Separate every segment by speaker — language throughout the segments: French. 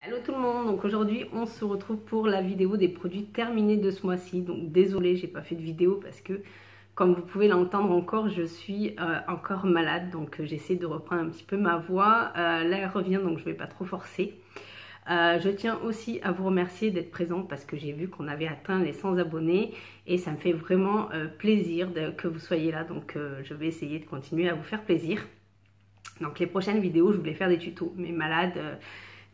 Speaker 1: Hello tout le monde, donc aujourd'hui on se retrouve pour la vidéo des produits terminés de ce mois-ci. Donc désolée, j'ai pas fait de vidéo parce que comme vous pouvez l'entendre encore, je suis encore malade. Donc j'essaie de reprendre un petit peu ma voix. Là elle revient, donc je vais pas trop forcer. Je tiens aussi à vous remercier d'être présent parce que j'ai vu qu'on avait atteint les 100 abonnés et ça me fait vraiment plaisir que vous soyez là. Donc je vais essayer de continuer à vous faire plaisir. Donc les prochaines vidéos, je voulais faire des tutos, mais malade,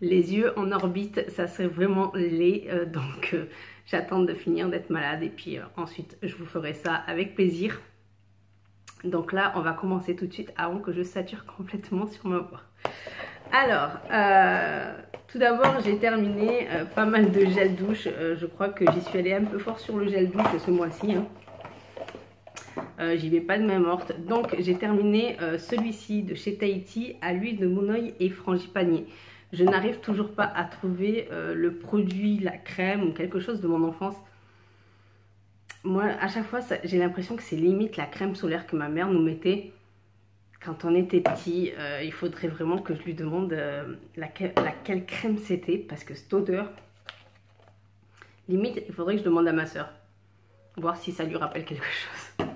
Speaker 1: les yeux en orbite, ça serait vraiment laid. Donc j'attends de finir d'être malade et puis ensuite je vous ferai ça avec plaisir. Donc là, on va commencer tout de suite avant que je sature complètement sur ma voix. Alors, tout d'abord, j'ai terminé pas mal de gel douche. Je crois que j'y suis allée un peu fort sur le gel douche ce mois-ci. J'y vais pas de main morte. Donc, j'ai terminé celui-ci de chez Tahiti à l'huile de monoeil et frangipanier. Je n'arrive toujours pas à trouver le produit, la crème ou quelque chose de mon enfance. Moi, à chaque fois, j'ai l'impression que c'est limite la crème solaire que ma mère nous mettait quand on était petit. Il faudrait vraiment que je lui demande laquelle crème c'était, parce que cette odeur, limite, il faudrait que je demande à ma soeur, voir si ça lui rappelle quelque chose.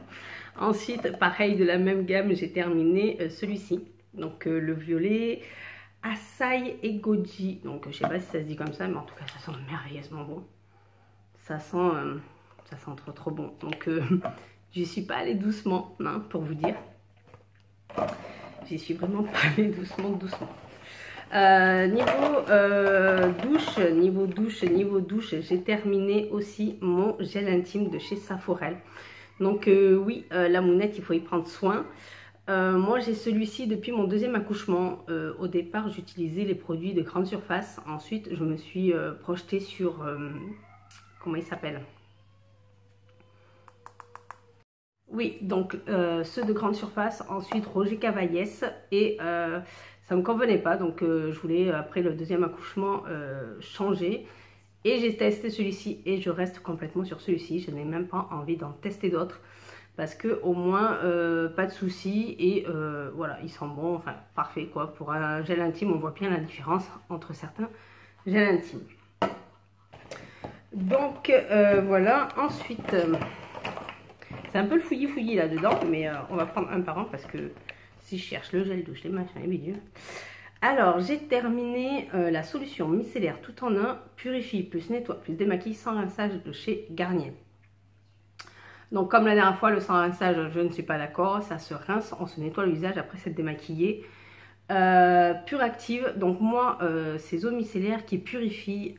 Speaker 1: Ensuite, pareil, de la même gamme, j'ai terminé celui-ci. Donc le violet Açaï et Goji. Donc je sais pas si ça se dit comme ça, mais en tout cas, ça sent merveilleusement bon. Ça sent trop bon. Donc j'y suis pas allée doucement, hein, pour vous dire. J'y suis vraiment pas allée doucement. Niveau douche, j'ai terminé aussi mon gel intime de chez Saforel. Donc oui, la mounette, il faut y prendre soin. Moi, j'ai celui-ci depuis mon deuxième accouchement. Au départ, j'utilisais les produits de grande surface. Ensuite, je me suis projetée sur... comment il s'appelle? Oui, donc ceux de grande surface. Ensuite, Roger Cavaillès. Et ça ne me convenait pas. Donc, je voulais, après le deuxième accouchement, changer. Et j'ai testé celui-ci et je reste complètement sur celui-ci. Je n'ai même pas envie d'en tester d'autres. Parce que au moins, pas de soucis. Et voilà, il sent bon. Enfin, parfait quoi. Pour un gel intime, on voit bien la différence entre certains gels intimes. Donc, voilà. Ensuite... c'est un peu le fouillis là-dedans, mais on va prendre un par un parce que si je cherche le gel douche, les machins, les bidules. Alors, j'ai terminé la solution micellaire tout en un, purifie plus nettoie plus démaquille sans rinçage de chez Garnier. Donc, comme la dernière fois, le sans rinçage, je ne suis pas d'accord. Ça se rince, on se nettoie le visage après s'être démaquillé. Pure active, donc moi, ces eaux micellaires qui purifient,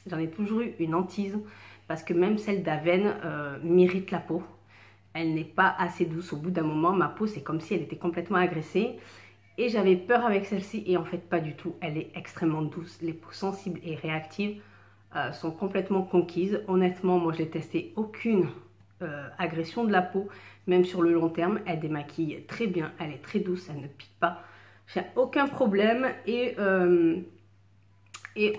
Speaker 1: j'en ai toujours eu une hantise. Parce que même celle d'Aven m'irrite la peau. Elle n'est pas assez douce. Au bout d'un moment, ma peau, c'est comme si elle était complètement agressée. Et j'avais peur avec celle-ci. Et en fait, pas du tout. Elle est extrêmement douce. Les peaux sensibles et réactives sont complètement conquises. Honnêtement, moi, je l'ai testé. Aucune agression de la peau. Même sur le long terme, elle démaquille très bien. Elle est très douce. Elle ne pique pas. J'ai aucun problème. Et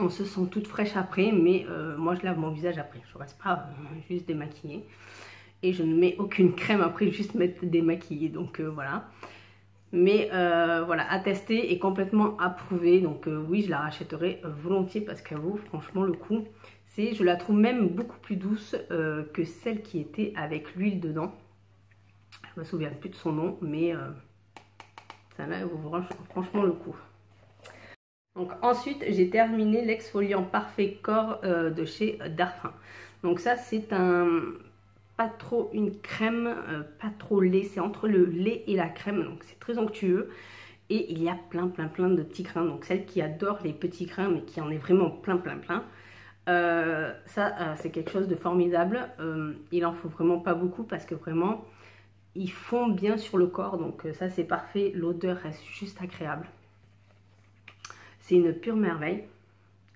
Speaker 1: on se sent toute fraîche après, mais moi je lave mon visage après. Je ne reste pas juste démaquillée. Et je ne mets aucune crème après, juste mettre démaquillée. Donc voilà. Mais voilà, à tester et complètement approuvé. Donc oui, je la rachèterai volontiers parce qu'elle vaut franchement le coup. Je la trouve même beaucoup plus douce que celle qui était avec l'huile dedans. Je ne me souviens plus de son nom, mais celle-là vaut franchement le coup. Donc ensuite, j'ai terminé l'exfoliant parfait corps de chez Darphin. Donc ça, c'est pas trop une crème, pas trop lait. C'est entre le lait et la crème. Donc c'est très onctueux. Et il y a plein de petits grains. Donc celle qui adore les petits grains, mais qui en est vraiment plein. Ça, c'est quelque chose de formidable. Il en faut vraiment pas beaucoup parce que vraiment, ils font bien sur le corps. Donc ça, c'est parfait. L'odeur reste juste agréable. C'est une pure merveille.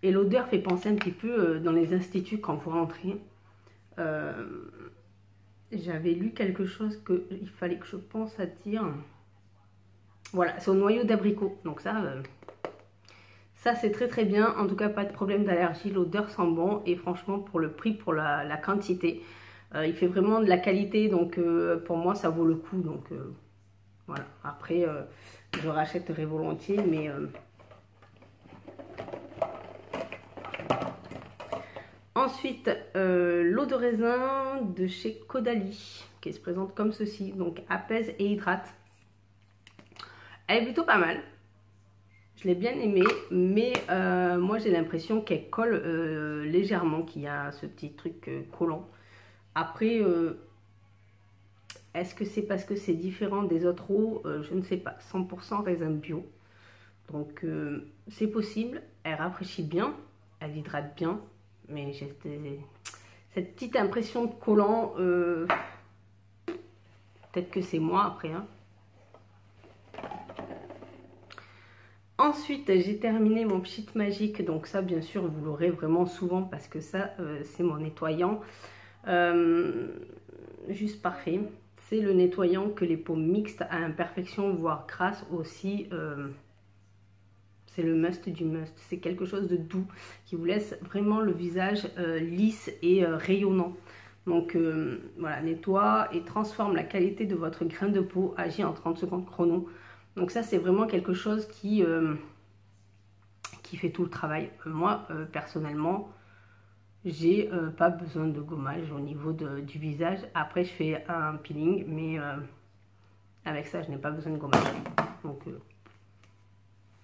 Speaker 1: Et l'odeur fait penser un petit peu dans les instituts quand vous rentrez. J'avais lu quelque chose qu'il fallait que je pense à dire. Voilà, c'est au noyau d'abricot. Donc ça c'est très bien. En tout cas, pas de problème d'allergie. L'odeur sent bon. Et franchement, pour le prix, pour la quantité, il fait vraiment de la qualité. Donc pour moi, ça vaut le coup. Donc voilà. Après, je rachèterai volontiers. Mais... Ensuite, l'eau de raisin de chez Caudalie, qui se présente comme ceci. Donc, apaise et hydrate. Elle est plutôt pas mal. Je l'ai bien aimée, mais moi j'ai l'impression qu'elle colle légèrement, qu'il y a ce petit truc collant. Après, est-ce que c'est parce que c'est différent des autres eaux? Je ne sais pas. 100% raisin bio. Donc c'est possible. Elle rafraîchit bien, elle hydrate bien, mais j'ai cette petite impression de collant. Peut-être que c'est moi après, hein. Ensuite, j'ai terminé mon Pchit Magique. Donc ça, bien sûr, vous l'aurez vraiment souvent parce que ça, c'est mon nettoyant juste parfait. C'est le nettoyant que les peaux mixtes à imperfection, voire grasses aussi. C'est le must du must. C'est quelque chose de doux qui vous laisse vraiment le visage lisse et rayonnant. Donc voilà, nettoie et transforme la qualité de votre grain de peau, agit en 30 secondes chrono. Donc ça, c'est vraiment quelque chose qui fait tout le travail. Moi, personnellement, j'ai pas besoin de gommage au niveau du visage. Après, je fais un peeling, mais avec ça, je n'ai pas besoin de gommage. Donc,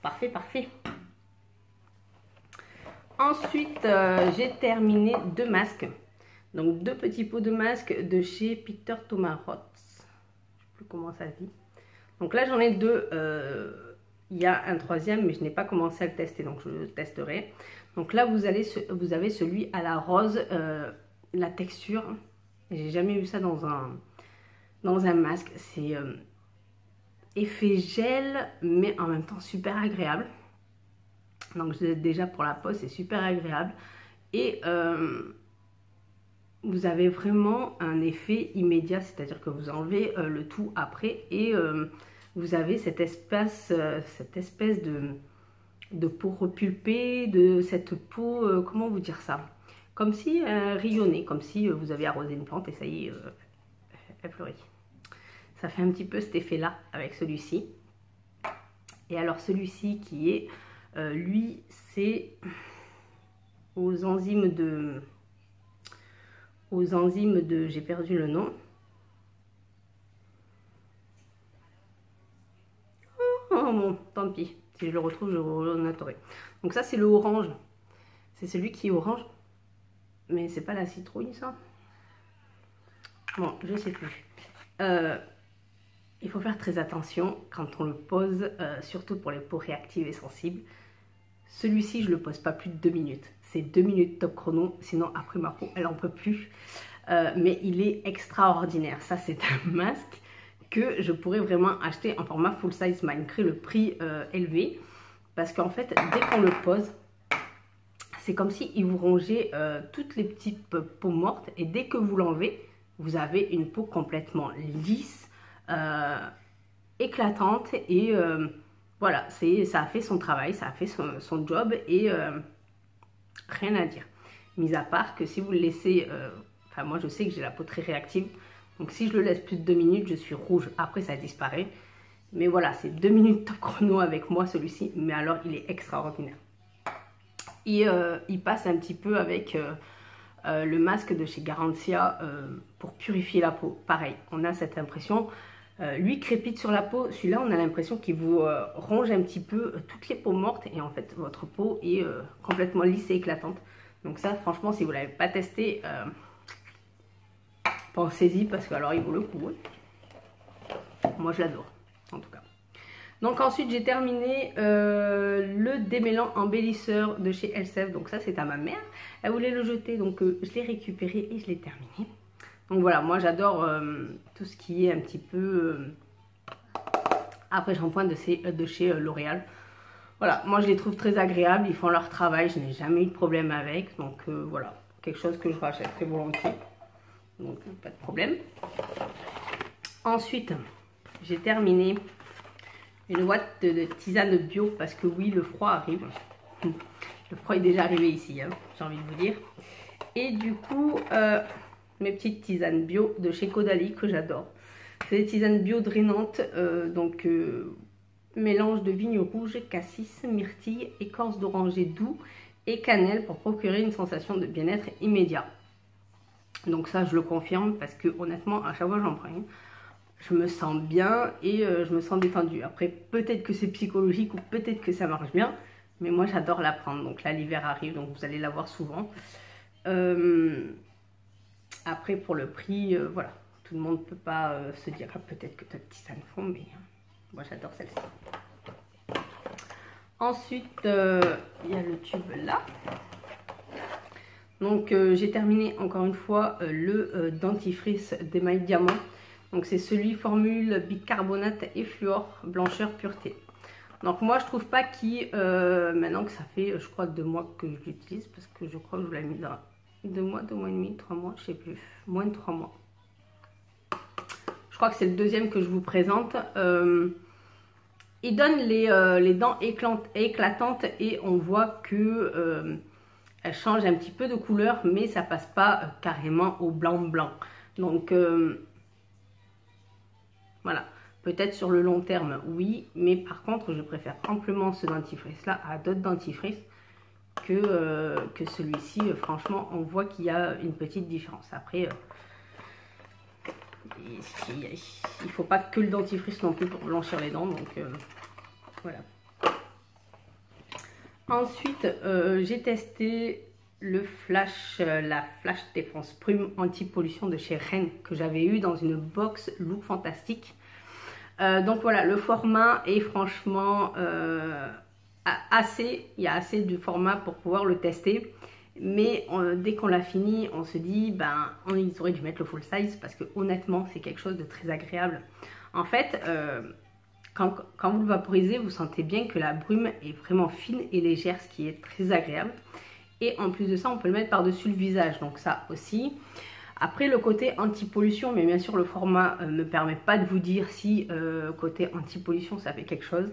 Speaker 1: parfait, parfait. Ensuite, j'ai terminé 2 masques. Donc, 2 petits pots de masques de chez Peter Thomas Roth. Je ne sais plus comment ça se dit. Donc là, j'en ai 2. Il y a un 3e, mais je n'ai pas commencé à le tester, donc je le testerai. Donc là, vous avez celui à la rose, la texture. J'ai jamais eu ça dans un masque. C'est effet gel, mais en même temps super agréable. Donc déjà pour la peau, c'est super agréable. Et vous avez vraiment un effet immédiat, c'est-à-dire que vous enlevez le tout après et vous avez cette espèce de peau repulpée, de cette peau, comment vous dire ça? Comme si rayonnée, comme si vous avez arrosé une plante et ça y est, elle fleurit. Ça fait un petit peu cet effet-là avec celui-ci. Et alors celui-ci qui est, lui, c'est aux enzymes de, j'ai perdu le nom. Oh bon, tant pis. Si je le retrouve, je le noterai. Donc ça, c'est le orange. C'est celui qui est orange. Mais c'est pas la citrouille, ça. Bon, je sais plus. Il faut faire très attention quand on le pose, surtout pour les peaux réactives et sensibles. Celui-ci, je le pose pas plus de 2 minutes. C'est 2 minutes top chrono. Sinon, après ma peau, elle en peut plus. Mais il est extraordinaire. Ça, c'est un masque que je pourrais vraiment acheter en format full size malgré le prix élevé. Parce qu'en fait, dès qu'on le pose, c'est comme si il vous rongeait toutes les petites peaux mortes. Et dès que vous l'enlevez, vous avez une peau complètement lisse, éclatante. Et voilà, ça a fait son travail, ça a fait son job. Et rien à dire. Mis à part que si vous le laissez... Enfin, moi, je sais que j'ai la peau très réactive. Donc, si je le laisse plus de 2 minutes, je suis rouge. Après, ça disparaît. Mais voilà, c'est 2 minutes top chrono avec moi, celui-ci. Mais alors, il est extraordinaire. Et il passe un petit peu avec le masque de chez Garantia pour purifier la peau. Pareil, on a cette impression. Lui crépite sur la peau. Celui-là, on a l'impression qu'il vous ronge un petit peu toutes les peaux mortes. Et en fait, votre peau est complètement lisse et éclatante. Donc ça, franchement, si vous ne l'avez pas testé... pensez-y parce que alors il vaut le coup. Moi je l'adore en tout cas. Donc ensuite j'ai terminé le démêlant embellisseur de chez Elseve. Donc ça c'est à ma mère. Elle voulait le jeter donc je l'ai récupéré et je l'ai terminé. Donc voilà, moi j'adore tout ce qui est un petit peu après shampoing de chez L'Oréal. Voilà, moi je les trouve très agréables, ils font leur travail, je n'ai jamais eu de problème avec. Donc voilà, quelque chose que je rachète très volontiers. Donc pas de problème. Ensuite, j'ai terminé une boîte de tisane bio parce que oui, le froid arrive. Le froid est déjà arrivé ici, hein, j'ai envie de vous dire. Et du coup, mes petites tisanes bio de chez Caudalie que j'adore. C'est des tisanes bio drainantes, donc mélange de vigne rouge, cassis, myrtille, écorce d'oranger doux et cannelle pour procurer une sensation de bien-être immédiat. Donc ça, je le confirme parce que honnêtement, à chaque fois que j'en prends une, je me sens bien et je me sens détendue. Après, peut-être que c'est psychologique ou peut-être que ça marche bien, mais moi j'adore la prendre. Donc là, l'hiver arrive, donc vous allez la voir souvent. Après, pour le prix, voilà, tout le monde ne peut pas se dire ah, peut-être que ta petite ça me fond, mais moi j'adore celle-ci. Ensuite, il y a le tube là. Donc j'ai terminé encore une fois le dentifrice d'émail diamant. Donc c'est celui formule bicarbonate et fluor, blancheur, pureté. Donc moi je trouve pas qu'il, maintenant que ça fait je crois 2 mois que je l'utilise, parce que je crois que je l'ai mis dans 2 mois et demi, 3 mois, je sais plus, moins de 3 mois. Je crois que c'est le deuxième que je vous présente. Il donne les dents éclatantes et on voit que elle change un petit peu de couleur, mais ça passe pas carrément au blanc. Donc voilà, peut-être sur le long terme, oui, mais par contre, je préfère amplement ce dentifrice-là à d'autres dentifrices que celui-ci. Franchement, on voit qu'il y a une petite différence. Après, il faut pas que le dentifrice non plus pour blanchir les dents, donc voilà. Ensuite, j'ai testé le la Flash Défense Prune Anti-Pollution de chez Rennes que j'avais eu dans une box Look Fantastique. Donc voilà, le format est franchement il y a assez de format pour pouvoir le tester. Mais dès qu'on l'a fini, on se dit, ben, ils auraient dû mettre le full size parce que honnêtement, c'est quelque chose de très agréable. En fait, quand vous le vaporisez, vous sentez bien que la brume est vraiment fine et légère, ce qui est très agréable. Et en plus de ça, on peut le mettre par-dessus le visage, donc ça aussi. Après, le côté anti-pollution, mais bien sûr, le format ne me permet pas de vous dire si côté anti-pollution, ça fait quelque chose.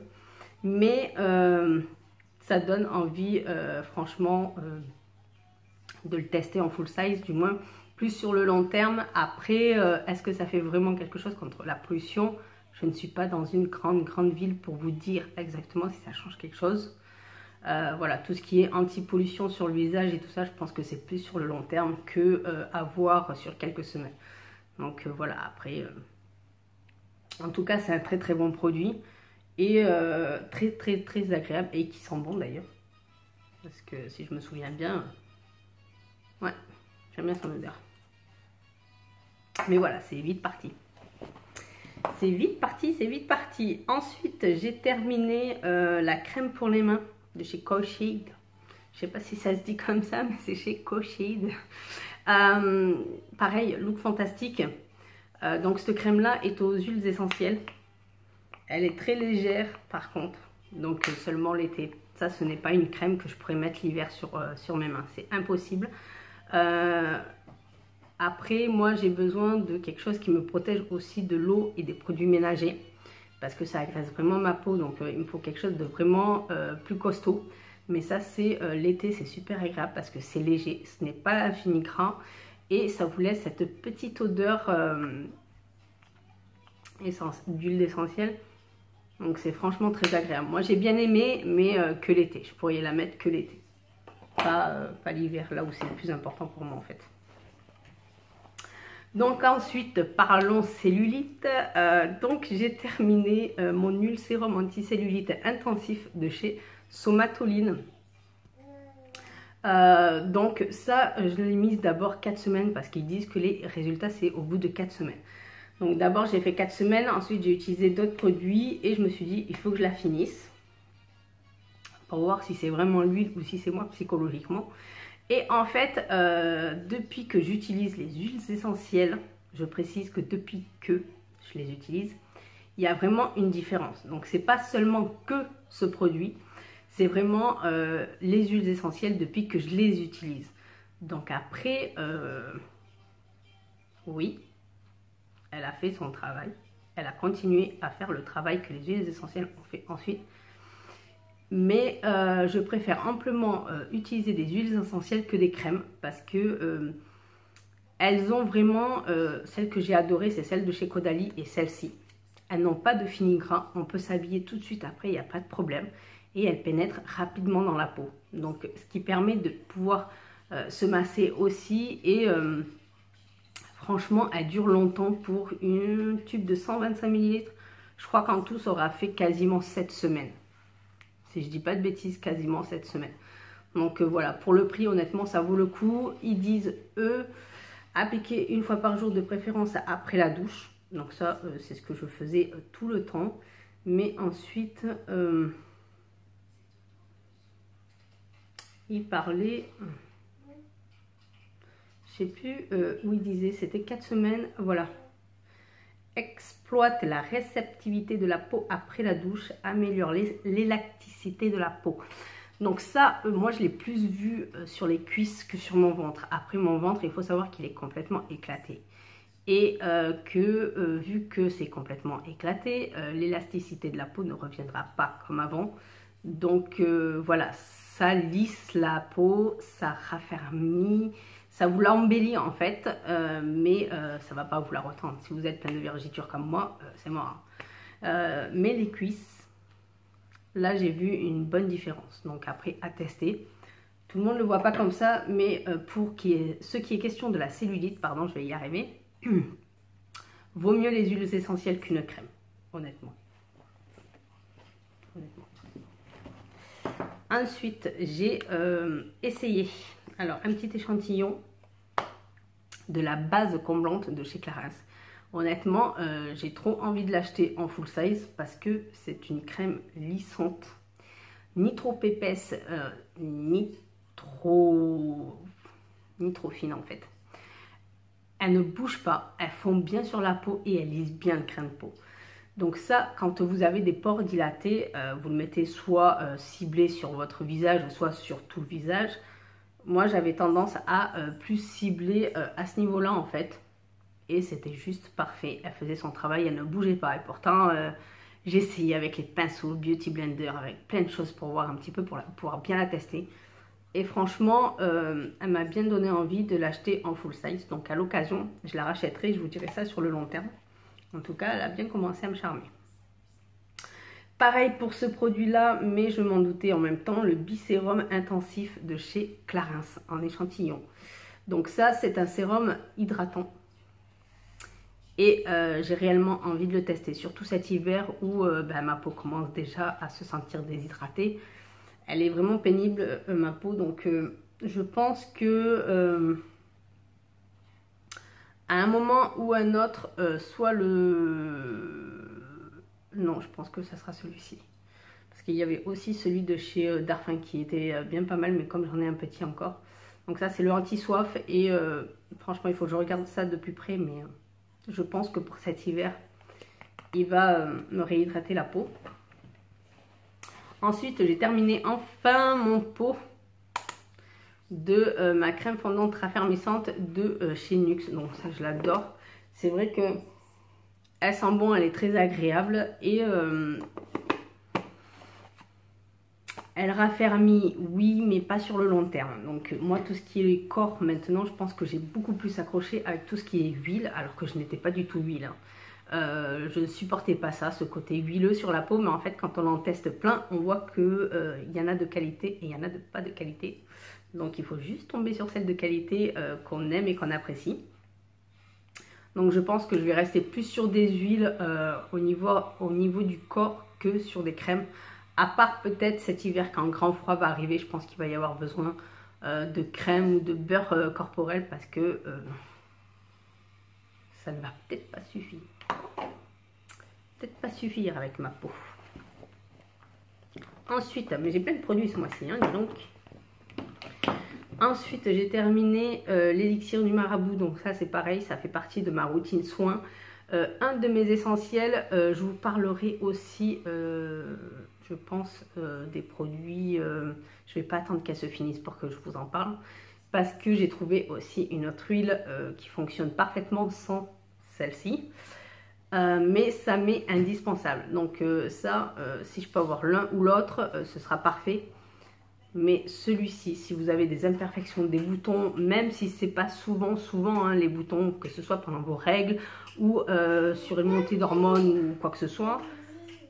Speaker 1: Mais ça donne envie, franchement, de le tester en full size, du moins plus sur le long terme. Après, est-ce que ça fait vraiment quelque chose contre la pollution? Je ne suis pas dans une grande ville pour vous dire exactement si ça change quelque chose. Voilà, tout ce qui est anti-pollution sur le visage et tout ça, je pense que c'est plus sur le long terme que à voir sur quelques semaines. Donc voilà, après, en tout cas, c'est un très bon produit et très agréable et qui sent bon d'ailleurs. Parce que si je me souviens bien, ouais, j'aime bien son odeur. Mais voilà, c'est vite parti. C'est vite parti. Ensuite, j'ai terminé la crème pour les mains de chez Koshade. Je sais pas si ça se dit comme ça, mais c'est chez Koshade. Pareil, look fantastique. Donc cette crème là est aux huiles essentielles. Elle est très légère par contre, donc seulement l'été. Ça, ce n'est pas une crème que je pourrais mettre l'hiver sur mes mains, c'est impossible. Après, moi j'ai besoin de quelque chose qui me protège aussi de l'eau et des produits ménagers, parce que ça agresse vraiment ma peau, donc il me faut quelque chose de vraiment plus costaud. Mais ça, c'est l'été, c'est super agréable parce que c'est léger, ce n'est pas fini-gras et ça vous laisse cette petite odeur d'huile essentielle. Donc c'est franchement très agréable. Moi j'ai bien aimé, mais que l'été. Je pourrais la mettre que l'été, pas l'hiver, là où c'est le plus important pour moi en fait. Donc ensuite, parlons cellulite. Donc j'ai terminé mon huile sérum anti-cellulite intensif de chez Somatoline. Donc ça, je l'ai mise d'abord 4 semaines parce qu'ils disent que les résultats c'est au bout de 4 semaines. Donc d'abord j'ai fait 4 semaines, ensuite j'ai utilisé d'autres produits et je me suis dit il faut que je la finisse pour voir si c'est vraiment l'huile ou si c'est moi psychologiquement. Et en fait, depuis que j'utilise les huiles essentielles, je précise que depuis que je les utilise, il y a vraiment une différence. Donc c'est pas seulement que ce produit, c'est vraiment les huiles essentielles depuis que je les utilise. Donc après, oui, elle a fait son travail. Elle a continué à faire le travail que les huiles essentielles ont fait ensuite. Mais je préfère amplement utiliser des huiles essentielles que des crèmes parce que elles ont vraiment, celle que j'ai adorée, c'est celle de chez Caudalie et celle-ci. elles n'ont pas de fini gras, on peut s'habiller tout de suite après, il n'y a pas de problème. Et elles pénètrent rapidement dans la peau. Donc ce qui permet de pouvoir se masser aussi. Et franchement, elle dure longtemps pour une tube de 125 ml. Je crois qu'en tout, ça aura fait quasiment 7 semaines. Si je dis pas de bêtises, quasiment 7 semaines. Donc voilà, pour le prix, honnêtement, ça vaut le coup. Ils disent, eux, appliquer une fois par jour, de préférence après la douche. Donc ça, c'est ce que je faisais tout le temps. Mais ensuite, il parlait, je sais plus où il disait, c'était 4 semaines, voilà. Exploite la réceptivité de la peau après la douche, améliore l'élasticité de la peau. Donc ça, moi je l'ai plus vu sur les cuisses que sur mon ventre. Après mon ventre, il faut savoir qu'il est complètement éclaté. Et vu que c'est complètement éclaté, l'élasticité de la peau ne reviendra pas comme avant. Donc voilà, ça lisse la peau, ça raffermit, ça vous l'embellit en fait, mais ça ne va pas vous la retendre. Si vous êtes plein de vergetures comme moi, c'est mort. Mais les cuisses, là j'ai vu une bonne différence. Donc après, à tester. Tout le monde ne le voit pas comme ça, mais pour ce qui est question de la cellulite, pardon, je vais y arriver, vaut mieux les huiles essentielles qu'une crème, honnêtement. Ensuite, j'ai essayé alors un petit échantillon de la base comblante de chez Clarins. Honnêtement, j'ai trop envie de l'acheter en full size parce que c'est une crème lissante, ni trop épaisse, ni trop fine en fait. Elle ne bouge pas, elle fond bien sur la peau et elle lisse bien le crin de peau. Donc ça, quand vous avez des pores dilatés, vous le mettez soit ciblé sur votre visage, soit sur tout le visage. Moi, j'avais tendance à plus cibler à ce niveau-là, en fait. Et c'était juste parfait. Elle faisait son travail, elle ne bougeait pas. Et pourtant, j'ai essayé avec les pinceaux, Beauty Blender, avec plein de choses pour voir un petit peu, pour pouvoir bien la tester. Et franchement, elle m'a bien donné envie de l'acheter en full size. Donc à l'occasion, je la rachèterai, je vous dirai ça sur le long terme. En tout cas, elle a bien commencé à me charmer. Pareil pour ce produit-là, mais je m'en doutais en même temps, le Bisérum Intensif de chez Clarins en échantillon. Donc ça, c'est un sérum hydratant. Et j'ai réellement envie de le tester, surtout cet hiver où ma peau commence déjà à se sentir déshydratée. Elle est vraiment pénible, ma peau, donc je pense que... à un moment ou un autre, soit le... Non, je pense que ça sera celui-ci. Parce qu'il y avait aussi celui de chez Darphin qui était bien pas mal, mais comme j'en ai un petit encore. Donc ça, c'est le anti-soif. Et franchement, il faut que je regarde ça de plus près. Mais je pense que pour cet hiver, il va me réhydrater la peau. Ensuite, j'ai terminé enfin mon pot de ma crème fondante raffermissante de chez Nuxe. Donc ça, je l'adore. C'est vrai que elle sent bon, elle est très agréable et elle raffermit, oui, mais pas sur le long terme. Donc moi, tout ce qui est corps maintenant, je pense que j'ai beaucoup plus accroché avec tout ce qui est huile, alors que je n'étais pas du tout huile. Je ne supportais pas ça, ce côté huileux sur la peau, mais en fait, quand on en teste plein, on voit que y en a de qualité et il y en a de pas de qualité. Donc il faut juste tomber sur celle de qualité qu'on aime et qu'on apprécie. Donc je pense que je vais rester plus sur des huiles au niveau du corps que sur des crèmes. À part peut-être cet hiver quand le grand froid va arriver, je pense qu'il va y avoir besoin de crème ou de beurre corporel parce que ça ne va peut-être pas suffire. Peut-être pas suffire avec ma peau. Ensuite, mais j'ai plein de produits ce mois-ci, hein, dis donc. Ensuite, j'ai terminé l'élixir du marabout. Donc ça, c'est pareil, ça fait partie de ma routine soins. Un de mes essentiels, je vous parlerai aussi, je pense, des produits. Je ne vais pas attendre qu'elle se finisse pour que je vous en parle. Parce que j'ai trouvé aussi une autre huile qui fonctionne parfaitement sans celle-ci. Mais ça m'est indispensable. Donc ça, si je peux avoir l'un ou l'autre, ce sera parfait. mais celui-ci, si vous avez des imperfections, des boutons, même si c'est pas souvent hein, les boutons, que ce soit pendant vos règles ou sur une montée d'hormones ou quoi que ce soit,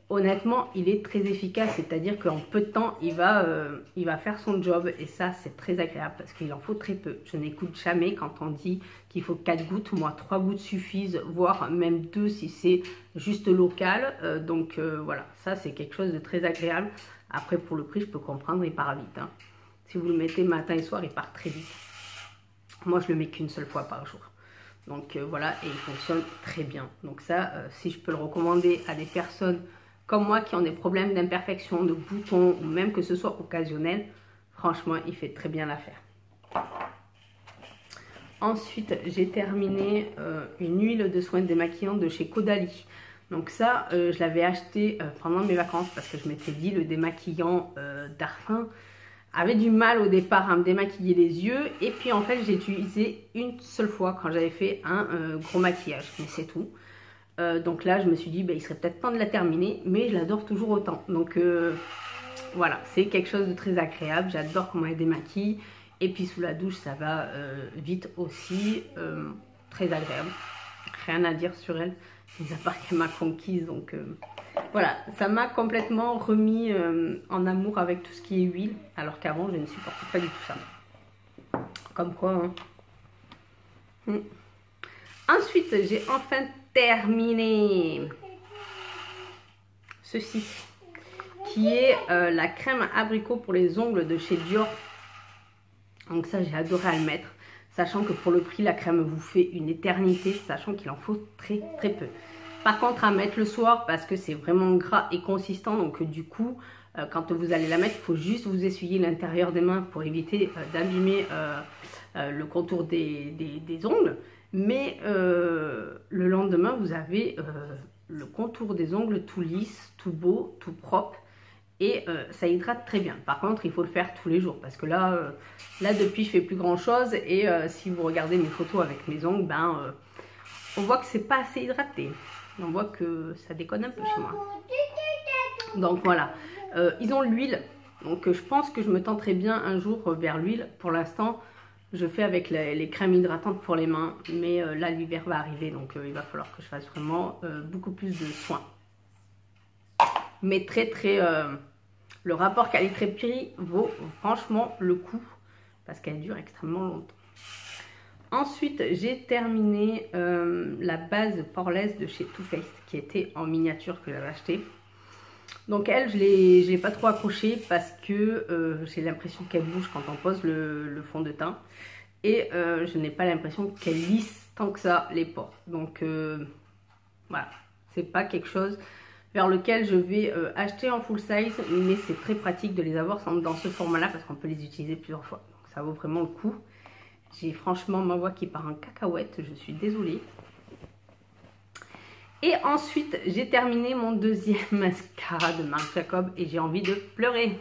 Speaker 1: honnêtement, il est très efficace, c'est-à-dire qu'en peu de temps, il va faire son job et ça, c'est très agréable parce qu'il en faut très peu. Je n'écoute jamais quand on dit qu'il faut 4 gouttes. Moi, 3 gouttes suffisent, voire même 2 si c'est juste local. Voilà, ça, c'est quelque chose de très agréable. Après, pour le prix, je peux comprendre, il part vite. Hein. Si vous le mettez matin et soir, il part très vite. Moi, je le mets qu'une seule fois par jour. Donc voilà, et il fonctionne très bien. Donc ça, si je peux le recommander à des personnes comme moi qui ont des problèmes d'imperfection, de boutons, ou même que ce soit occasionnel, franchement, il fait très bien l'affaire. Ensuite, j'ai terminé une huile de soin démaquillant de chez Caudalie. Donc ça, je l'avais acheté pendant mes vacances parce que je m'étais dit le démaquillant Darphin avait du mal au départ à me démaquiller les yeux. Et puis en fait, j'ai utilisé une seule fois quand j'avais fait un gros maquillage, mais c'est tout. Donc là, je me suis dit, il serait peut-être temps de la terminer, mais je l'adore toujours autant. Donc voilà, c'est quelque chose de très agréable. J'adore comment elle démaquille. Et puis sous la douche, ça va vite aussi. Très agréable. Rien à dire sur elle, mis à part qu'elle m'a conquise. Donc voilà, ça m'a complètement remis en amour avec tout ce qui est huile. Alors qu'avant, je ne supportais pas du tout ça. Comme quoi, hein. Ensuite, j'ai enfin terminé ceci qui est la crème abricot pour les ongles de chez Dior. Donc ça, j'ai adoré à le mettre, sachant que pour le prix, la crème vous fait une éternité, sachant qu'il en faut très très peu. Par contre, à mettre le soir parce que c'est vraiment gras et consistant, donc du coup, quand vous allez la mettre, il faut juste vous essuyer l'intérieur des mains pour éviter d'abîmer le contour des ongles. Mais le lendemain, vous avez le contour des ongles tout lisse, tout beau, tout propre. Et ça hydrate très bien. Par contre, il faut le faire tous les jours. Parce que là depuis, je fais plus grand chose. Et si vous regardez mes photos avec mes ongles, on voit que c'est pas assez hydraté. On voit que ça déconne un peu chez moi. Donc voilà. Ils ont l'huile. Donc je pense que je me tenterai bien un jour vers l'huile. Pour l'instant, je fais avec les crèmes hydratantes pour les mains, mais là l'hiver va arriver, donc il va falloir que je fasse vraiment beaucoup plus de soins. Mais le rapport qualité-prix vaut franchement le coup, parce qu'elle dure extrêmement longtemps. Ensuite, j'ai terminé la base porelaise de chez Too Faced, qui était en miniature que j'avais acheté. Donc elle, je l'ai pas trop accrochée parce que j'ai l'impression qu'elle bouge quand on pose le fond de teint. Et je n'ai pas l'impression qu'elle lisse tant que ça les pores. Donc voilà, c'est pas quelque chose vers lequel je vais acheter en full size. Mais c'est très pratique de les avoir dans ce format-là parce qu'on peut les utiliser plusieurs fois. Donc ça vaut vraiment le coup. J'ai franchement ma voix qui part en cacahuète, je suis désolée. Et ensuite, j'ai terminé mon deuxième mascara de Marc Jacob et j'ai envie de pleurer.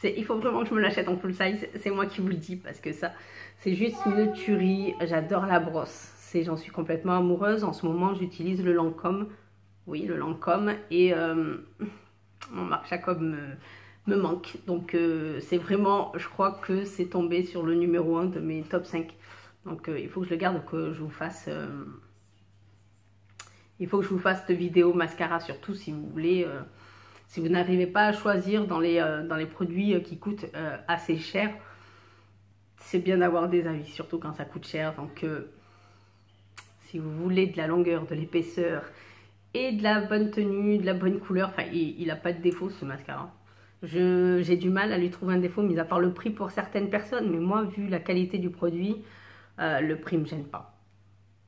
Speaker 1: Il faut vraiment que je me l'achète en full size, c'est moi qui vous le dis parce que ça, c'est juste une tuerie. J'adore la brosse, j'en suis complètement amoureuse. En ce moment, j'utilise le Lancôme. Oui, le Lancôme et mon Marc Jacob me manque. Donc c'est vraiment, je crois que c'est tombé sur le numéro 1 de mes top 5. Donc il faut que je le garde, que je vous fasse... il faut que je vous fasse cette vidéo mascara, surtout si vous voulez, si vous n'arrivez pas à choisir dans les produits qui coûtent assez cher. C'est bien d'avoir des avis, surtout quand ça coûte cher. Donc si vous voulez de la longueur, de l'épaisseur et de la bonne tenue, de la bonne couleur, enfin il n'a pas de défaut ce mascara. J'ai du mal à lui trouver un défaut, mis à part le prix pour certaines personnes. Mais moi, vu la qualité du produit, le prix ne me gêne pas.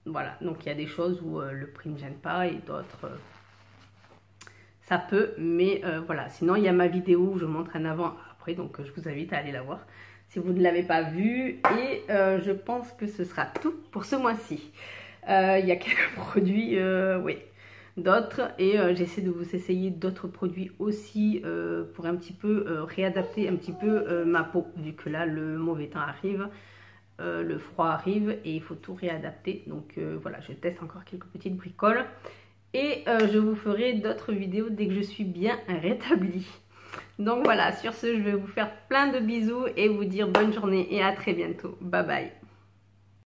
Speaker 1: Voilà, donc il y a des choses où le prix ne me gêne pas et d'autres, ça peut. Mais voilà, sinon il y a ma vidéo où je montre un avant après, donc je vous invite à aller la voir si vous ne l'avez pas vue. Et je pense que ce sera tout pour ce mois-ci. Il y a quelques produits, oui, d'autres. Et j'essaie de vous essayer d'autres produits aussi pour un petit peu réadapter un petit peu ma peau, vu que là le mauvais temps arrive. Le froid arrive et il faut tout réadapter. Donc voilà, je teste encore quelques petites bricoles. Et je vous ferai d'autres vidéos dès que je suis bien rétablie. Donc voilà, sur ce, je vais vous faire plein de bisous et vous dire bonne journée et à très bientôt. Bye bye.